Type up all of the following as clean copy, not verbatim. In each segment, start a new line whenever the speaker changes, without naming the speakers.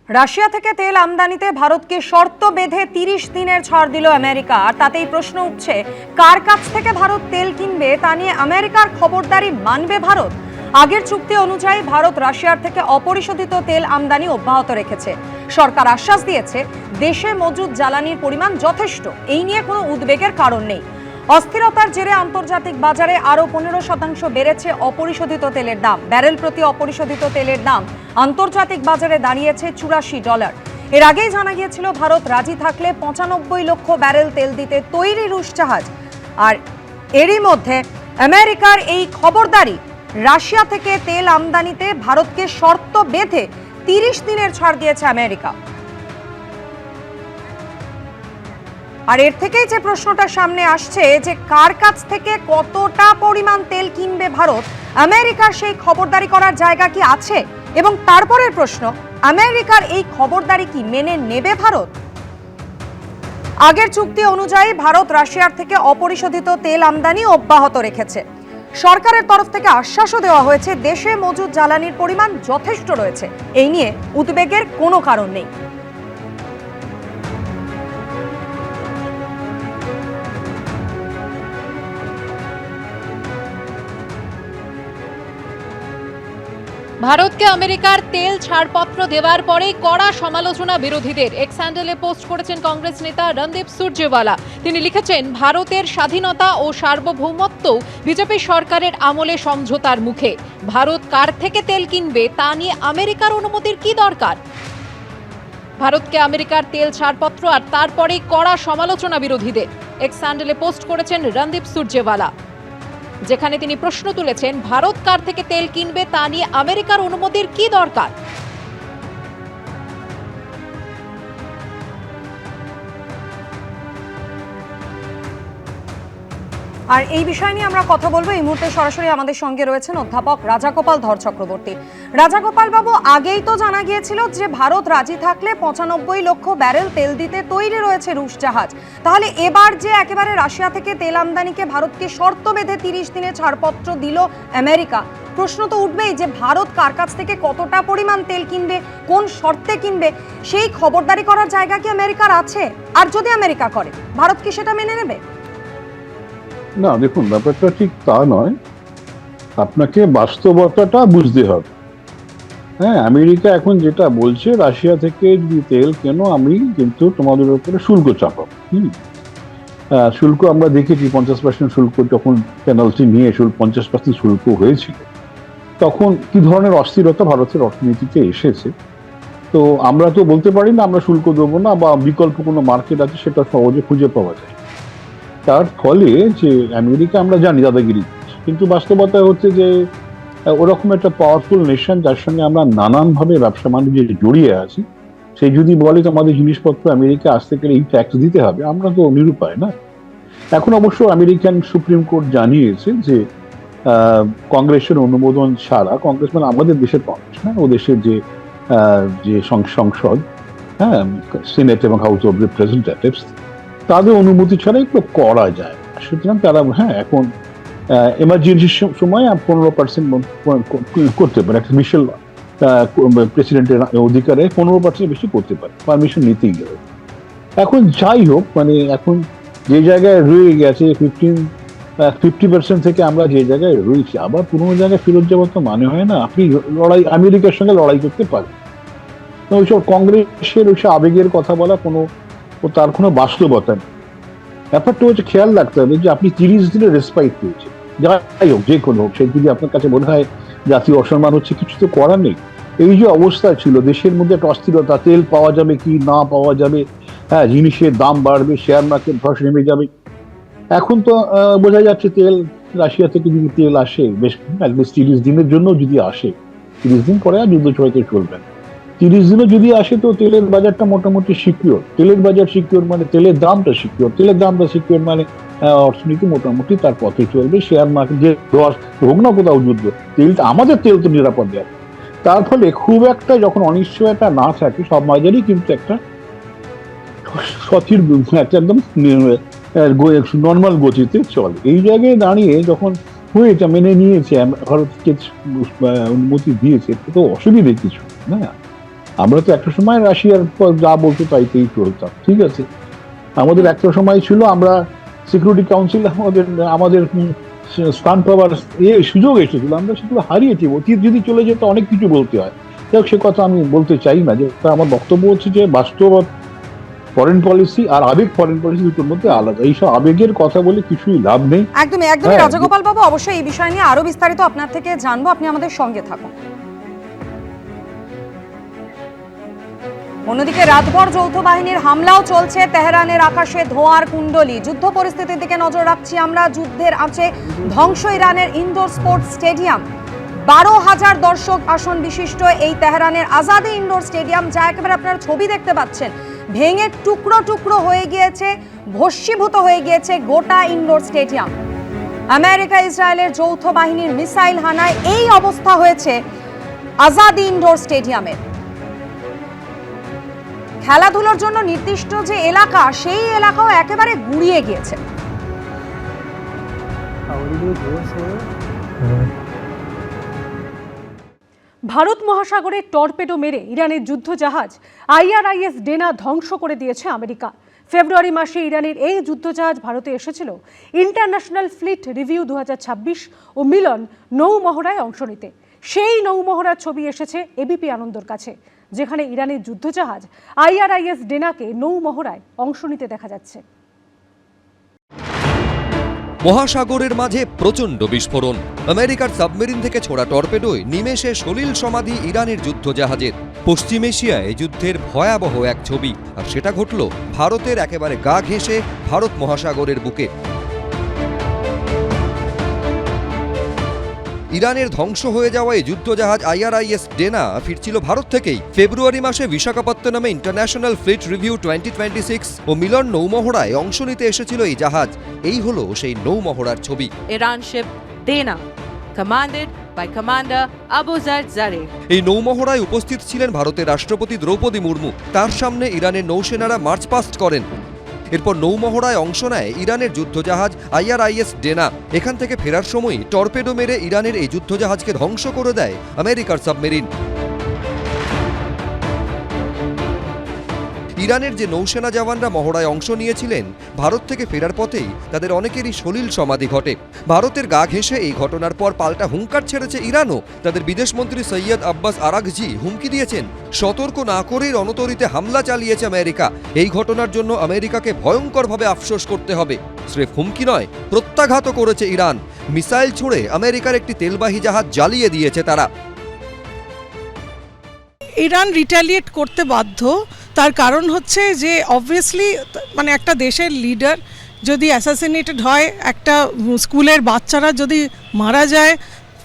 Russia থেকে তেল আমদানিতে ভারতকে শর্ত বেঁধে ৩০ দিনের ছাড় দিল আমেরিকা। আর তাতেই প্রশ্ন উঠছে, কার কাছ থেকে ভারত তেল কিনবে তা নিয়ে আমেরিকার খবরদারি মানবে ভারত? আগের চুক্তি অনুযায়ী ভারত রাশিয়ার থেকে অপরিশোধিত তেল আমদানি অব্যাহত রেখেছে। সরকার আশ্বাস দিয়েছে দেশে মজুদ জ্বালানির পরিমাণ যথেষ্ট, এই নিয়ে কোনো উদ্বেগের কারণ নেই। অস্থিরতার জেরে আন্তর্জাতিক বাজারে আরও 15% বেড়েছে অপরিশোধিত তেলের দাম। ব্যারেল প্রতি অপরিশোধিত তেলের দাম আন্তর্জাতিক বাজারে দাঁড়িয়েছে $84। এর আগেই জানা গিয়েছিল ভারত রাজি থাকলে 95 লক্ষ ব্যারেল তেল দিতে তৈরি রুশ জাহাজ। আর এরই মধ্যে আমেরিকার এই খবরদারি, রাশিয়া থেকে তেল আমদানিতে ভারতকে শর্ত বেঁধে 30 দিনের ছাড় দিয়েছে আমেরিকা। আর এর থেকেই যে প্রশ্নটা সামনে আসছে যে কার কাছ থেকে কতটা পরিমাণ তেল কিনবে ভারত, আমেরিকার সেই খবরদারি করার জায়গা কি আছে? এবং তারপরের প্রশ্ন, আমেরিকার এই খবরদারি কি মেনে নেবে ভারত? আগের চুক্তি অনুযায়ী ভারত রাশিয়ার থেকে অপরিশোধিত তেল আমদানি অব্যাহত রেখেছে। সরকারের তরফ থেকে আশ্বাসও দেওয়া হয়েছে দেশে মজুদ জ্বালানির পরিমাণ যথেষ্ট রয়েছে, এই নিয়ে উদ্বেগের কোনো কারণ নেই।
ভারতকে আমেরিকার তেল ছাড়পত্র দেওয়ার পরেই কড়া সমালোচনা বিরোধীদের। এক্স হ্যান্ডেলে পোস্ট করেছেন কংগ্রেস নেতা রণদীপ সুরজেওয়ালা। তিনি লিখেছেন, ভারতের স্বাধীনতা ও সার্বভৌমত্ব বিজেপি সরকারের আমলে সমঝোতার মুখে। ভারত কার থেকে তেল কিনবে তা নিয়ে আমেরিকার অনুমতির কি দরকার? ভারতকে আমেরিকার তেল ছাড়পত্র আর তারপরেই কড়া সমালোচনা বিরোধীদের। এক্স হ্যান্ডেলে পোস্ট করেছেন রণদীপ সুরজেওয়ালা, যেখানে তিনি প্রশ্ন তুলেছেন, ভারত কার থেকে তেল কিনবে তা নিয়ে আমেরিকার অনুমতির কি দরকার?
আর এই বিষয় নিয়ে আমরা কথা বলবো। এই মুহূর্তে সরাসরি আমাদের সঙ্গে রয়েছেন অধ্যাপক রাজাগোপাল ধর চক্রবর্তী। রাজাগোপাল বাবু, আগেই তো জানা গিয়েছিল যে ভারত রাজি থাকলে 95 লক্ষ ব্যারেল তেল দিতে তৈরি রয়েছে রুশ জাহাজ। তাহলে এবার যে একেবারে রাশিয়া থেকে তেল আমদানিকে ভারতকে শর্ত বেঁধে 30 দিনের ছাড়পত্র দিল আমেরিকা, প্রশ্ন তো উঠবেই যে ভারত কার কাছ থেকে কতটা পরিমাণ তেল কিনবে, কোন শর্তে কিনবে, সেই খবরদারি করার জায়গা কি আমেরিকার আছে? আর যদি আমেরিকা করে, ভারত কি সেটা মেনে নেবে?
না, দেখুন, ব্যাপারটা ঠিক তা নয়। আপনাকে বাস্তবতাটা বুঝতে হবে। হ্যাঁ, আমেরিকা এখন যেটা বলছে, রাশিয়া থেকে যদি তেল কেন আমি কিন্তু তোমাদের উপরে শুল্ক চাপাবো। শুল্ক আমরা দেখেছি, 50% শুল্ক যখন পেনাল্টি নিয়ে 50% শুল্ক হয়েছিল, তখন কি ধরনের অস্থিরতা ভারতের অর্থনীতিতে এসেছে। তো আমরা তো বলতে পারি না আমরা শুল্ক দেবো না, বা বিকল্প কোনো মার্কেট আছে সেটা সহজে খুঁজে পাওয়া যায়। তার ফলে যে আমেরিকা আমরা জানি দাদাগিরি, কিন্তু বাস্তবতা হচ্ছে যে ওরকম একটা পাওয়ারফুল নেশন যার সঙ্গে আমরা নানানভাবে ব্যবসা বাণিজ্যে জড়িয়ে আছি, সেই যদি বলে তোমাদের জিনিসপত্র আমেরিকা আসতে গেলে এই ট্যাক্স দিতে হবে, আমরা তো নিরুপায় না। এখন অবশ্য আমেরিকান সুপ্রিম কোর্ট জানিয়েছে যে কংগ্রেসের অনুমোদন ছাড়া, কংগ্রেস মানে আমাদের দেশের কংগ্রেস না, ও দেশের যে সংসদ, হ্যাঁ, সিনেট এবং হাউস অফ রিপ্রেজেন্টেটিভস, তাদের অনুমতি ছাড়া এগুলো করা যায়। সুতরাং তারা এখন এমার্জেন্সির সময় 15% করতে পারে, একটা বিশাল প্রেসিডেন্টের অধিকারে 15% বেশি করতে পারে, পারমিশন নিতেই গেলে। এখন যাই হোক, এখন যে জায়গায় রয়ে গেছে 50% থেকে আমরা যে জায়গায় রয়েছি, আবার পুরোনো জায়গায় ফেরত যাওয়ার তো মানে হয় না। আপনি আমেরিকার সঙ্গে লড়াই করতে পারেন, ওইসব কংগ্রেসের ওইসব আবেগের কথা বলা তার কোনো বাস্তবতা নেই। ব্যাপারটা হচ্ছে খেয়াল রাখতে হবে যে আপনি 30 দিনের রেসপাইট পেয়েছেন, যাই হোক, যে কোনো হোক, সে যদি আপনার কাছে মনে হয় জাতীয় অসম্মান হচ্ছে, কিছু তো করার নেই। এই যে অবস্থা ছিল দেশের মধ্যে, একটা অস্থিরতা, তেল পাওয়া যাবে কি না পাওয়া যাবে, হ্যাঁ, জিনিসের দাম বাড়বে, শেয়ার মার্কেট ধস নেমে যাবে। এখন তো বোঝা যাচ্ছে তেল রাশিয়া থেকে যদি তেল আসে, বেশ 30 দিনের জন্য যদি আসে, 30 দিন পরে আর যুদ্ধ হয়তো চলবে না, 30 দিনও যদি আসে, তো তেলের বাজারটা মোটামুটি সিকিউর। তেলের বাজার সিকিউর মানে তেলের দামটা সিকিউর, তেলের দামটা সিকিউর মানে অর্থনীতি মোটামুটি তার পথে চলবে। শেয়ার মার্কেট যে হোক না কোথাও যুদ্ধ, তেলটা আমাদের তেল তো নিরাপদ দেয়। তার ফলে খুব একটা যখন অনিশ্চয়তা না থাকে, সব বাজারই কিন্তু একটা সঠিক, একটা একদম নর্মাল গতিতে চলে। এই জায়গায় দাঁড়িয়ে যখন হয়েছে, মেনে নিয়েছে, ভারতকে অনুমতি দিয়েছে, তো অসুবিধে কিছু না। আমরা তো একটা সময় রাশিয়ার যা বলতো তাইতেই চলতাম, ঠিক আছে। আমাদের একটা সময় ছিল আমরা সিকিউরিটি কাউন্সিল আমাদের স্থান পাওয়ার সুযোগ এসেছিল, আমরা সেগুলো হারিয়েছি। অতীত যদি চলে যেত অনেক কিছু বলতে হয়, যাই হোক সে কথা আমি বলতে চাই না। যে আমার বক্তব্য হচ্ছে যে বাস্তব ফরেন পলিসি আর আবেগ ফরেন পলিসি দুটোর মধ্যে আলাদা। এইসব আবেগের কথা বলে কিছুই লাভ নেই।
একদমই একদমই রাজগোপাল বাবু, অবশ্যই এই বিষয় নিয়ে আরো বিস্তারিত আপনার থেকে জানবো, আপনি আমাদের সঙ্গে থাকুন। অন্যদিকে রাতভর যৌথ বাহিনীর হামলাও চলছে, তেহরানের আকাশে ধোঁয়ার কুণ্ডলী। যুদ্ধ পরিস্থিতির দিকে নজর রাখছি আমরা। যুদ্ধের আঁচে ধ্বংস ইরানের ইনডোর স্পোর্টস স্টেডিয়াম। 12,000 দর্শক আসন বিশিষ্ট এই তেহরানের আজাদি ইনডোর স্টেডিয়াম, যা একেবারে আপনারা ছবি দেখতে পাচ্ছেন, ভেঙে টুকরো টুকরো হয়ে গিয়েছে, ভস্মীভূত হয়ে গিয়েছে গোটা ইনডোর স্টেডিয়াম। আমেরিকা ইসরায়েলের যৌথ বাহিনীর মিসাইল হানায় এই অবস্থা হয়েছে আজাদি ইনডোর স্টেডিয়ামের। খেলাধুলার জন্য নির্দিষ্ট যে এলাকা, সেই এলাকাও একেবারে গুড়িয়ে গিয়েছে।
ভারত মহাসাগরে টর্পেডো মেরে ইরানের যুদ্ধজাহাজ IRIS ডেনা ধ্বংস করে দিয়েছে আমেরিকা। ফেব্রুয়ারি মাসে ইরানের এই যুদ্ধজাহাজ ভারতে এসেছিল ইন্টারন্যাশনাল ফ্লিট রিভিউ 2026 ও মিলন নৌমহড়ায় অংশ নিতে। সেই নৌমহড়ার ছবি এসেছে এবিপি আনন্দর কাছে, যেখানে ইরানের যুদ্ধজাহাজ IRIS ডেনাকে নৌমহড়ায় অংশ নিতে দেখা যাচ্ছে।
মহাসাগরের মাঝে প্রচণ্ড বিস্ফোরণ, আমেরিকার সাবমেরিন থেকে ছোড়া টর্পেডোয় নিমেষে সলিল সমাধি ইরানের যুদ্ধজাহাজের। পশ্চিম এশিয়ায় যুদ্ধের ভয়াবহ এক ছবি, আর সেটা ঘটল ভারতের একেবারে গা ঘেঁষে ভারত মহাসাগরের বুকে। ইরানের ধ্বংস হয়ে যাওয়া এই যুদ্ধজাহাজ IRIS ডেনা ফিরছিল ভারত থেকেই। ফেব্রুয়ারি মাসে বিশাখাপত্তনমে ইন্টারন্যাশনাল ফ্লিট রিভিউ 2026 ও মিলন নৌমহড়ায় অংশ নিতে এসেছিল এই জাহাজ। এই হলো সেই নৌমহড়ার ছবি।
Iran ship Dana, commanded by Commander Abu Zaid Zarif.
এই নৌমহড়ায় উপস্থিত ছিলেন ভারতের রাষ্ট্রপতি দ্রৌপদী মুর্মু। তার সামনে ইরানের নৌসেনারা মার্চ পাস্ট করেন। এরপর নৌমহড়ায় অংশ নেয় ইরানের যুদ্ধজাহাজ IRIS ডেনা। এখান থেকে ফেরার সময় টর্পেডো মেরে ইরানের এই যুদ্ধজাহাজকে ধ্বংস করে দেয় আমেরিকার সাবমেরিন। ইরানের যে নৌসেনা জওয়ানরা মহড়ায় অংশ নিয়েছিলেন, ভারত থেকে ফেরার পথেই তাদের অনেকেরই সলিল সমাধি ঘটে। ভারতের গা ঘেঁষে এই ঘটনার পর পাল্টা হুঙ্কার ছেড়েছে ইরানও। তাদের বিদেশমন্ত্রী সৈয়দ আব্বাস আরাঘজি হুমকি দিয়েছেন, সতর্ক না করেই রণতরীতে হামলা চালিয়েছে আমেরিকা। এই ঘটনার জন্য আমেরিকাকে ভয়ঙ্করভাবে আফসোস করতে হবে। স্রেফ হুমকি নয়, প্রত্যাঘাতও করেছে ইরান। মিসাইল ছুড়ে আমেরিকার একটি তেলবাহী জাহাজ জ্বালিয়ে দিয়েছে তারা।
ইরান রিটালিয়েট করতে বাধ্য, তার কারণ হচ্ছে যে অবভিয়াসলি মানে একটা দেশের লিডার যদি অ্যাসাসিনেটেড হয়, একটা স্কুলের বাচ্চারা যদি মারা যায়,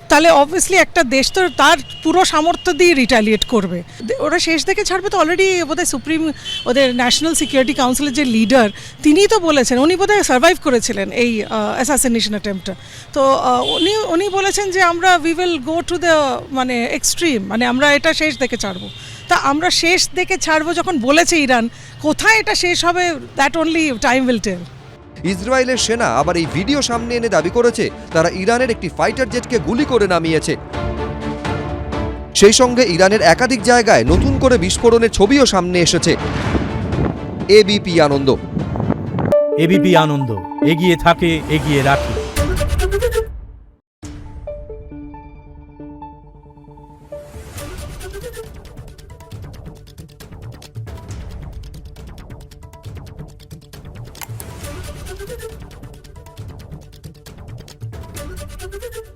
তাহলে অবভিয়াসলি একটা দেশ তো তার পুরো সামর্থ্য দিয়ে রিটালিয়েট করবে। ওরা শেষ দেখে ছাড়বে তো অলরেডি বোধহয় সুপ্রিম ওদের ন্যাশনাল সিকিউরিটি কাউন্সিলের যে লিডার, তিনিই তো বলেছেন, উনি বোধহয় সার্ভাইভ করেছিলেন এই অ্যাসাসিনেশন অ্যাটেম্পটা। তো উনি বলেছেন যে আমরা we will go to the মানে এক্সট্রিম, মানে আমরা এটা শেষ দেখে ছাড়বো। তা আমরা শেষ দেখে ছাড়বো যখন বলেছে ইরান, কোথায় এটা শেষ হবে that only time will tell.
ইসরায়েলের সেনা আবার এই ভিডিও সামনে এনে দাবি করেছে তারা ইরানের একটি ফাইটার জেটকে গুলি করে নামিয়েছে। সেই সঙ্গে ইরানের একাধিক জায়গায় নতুন করে বিস্ফোরণের ছবিও সামনে এসেছে। এবিপি আনন্দ।
এবিপি আনন্দ, এগিয়ে থাকে, এগিয়ে রাখে।
Thank you.